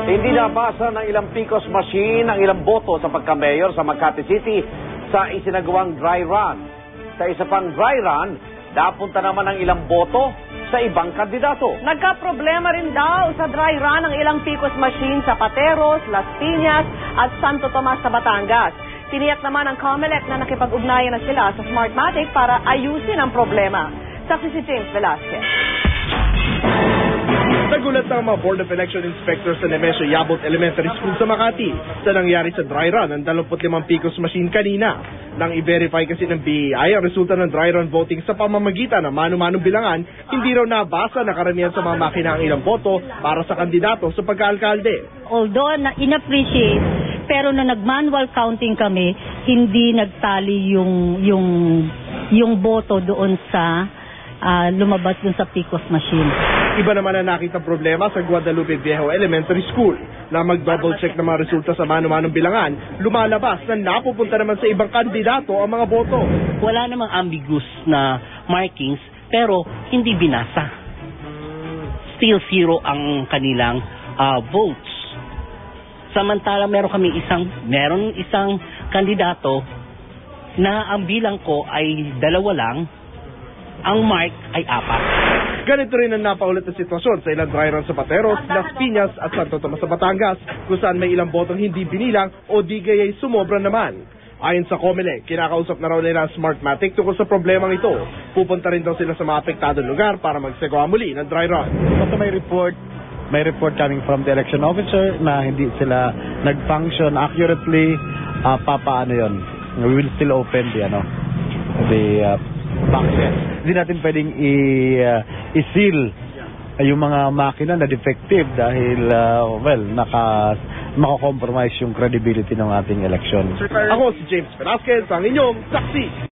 Hindi nabasa ng ilang PCOS machine ang ilang boto sa pagka-mayor sa Makati City sa isinagawang dry run. Sa isa pang dry run, napunta naman ang ilang boto sa ibang kandidato. Nagka-problema rin daw sa dry run ang ilang PCOS machine sa Pateros, Las Piñas at Santo Tomas sa Batangas. Tiniyak naman ng COMELEC na nakipag-ugnayan na sila sa Smartmatic para ayusin ang problema. Saksi si James Velasquez. Nagulat ang mga Board of Election Inspectors sa Nemesio Yabut Elementary School sa Makati sa nangyari sa dry run ng 25 PCOS machine kanina. Nang i-verify kasi ng BEI ang resulta ng dry run voting sa pamamagitan ng mano-manong bilangan, hindi raw nabasa na karamihan sa mga makina ang ilang boto para sa kandidato sa pagka-alkalde. Although na in-appreciate, pero na nag-manual counting kami, hindi nagtali yung boto doon sa lumabas doon sa PCOS machine. Iba naman na nakita problema sa Guadalupe Viejo Elementary School na mag-double check ng mga resulta sa mano-manong bilangan, lumalabas na napupunta naman sa ibang kandidato ang mga boto. Wala namang ambiguous na markings pero hindi binasa. Still zero ang kanilang votes. Samantala meron isang kandidato na ang bilang ko ay 2 lang, ang mark ay 4. Ganito rin ang napaulit na sitwasyon sa ilang dry run sa Pateros, Las Piñas at Santo Tomas sa Batangas, kung saan may ilang botong hindi binilang o di gaya'y sumobra naman. Ayon sa COMELEC, kinakausap na raw nila ang Smartmatic tungkol sa problemang ito. Pupunta rin daw sila sa mga apektadong lugar para magsagawa muli ng dry run. Basta may report coming from the election officer na hindi sila nag-function accurately, papaano yun. We will still open the boxes. Hindi natin pwedeng i-seal yung mga makina na defective dahil makakompromise yung credibility ng ating election. Ako si James Velasquez, ang inyong saksi.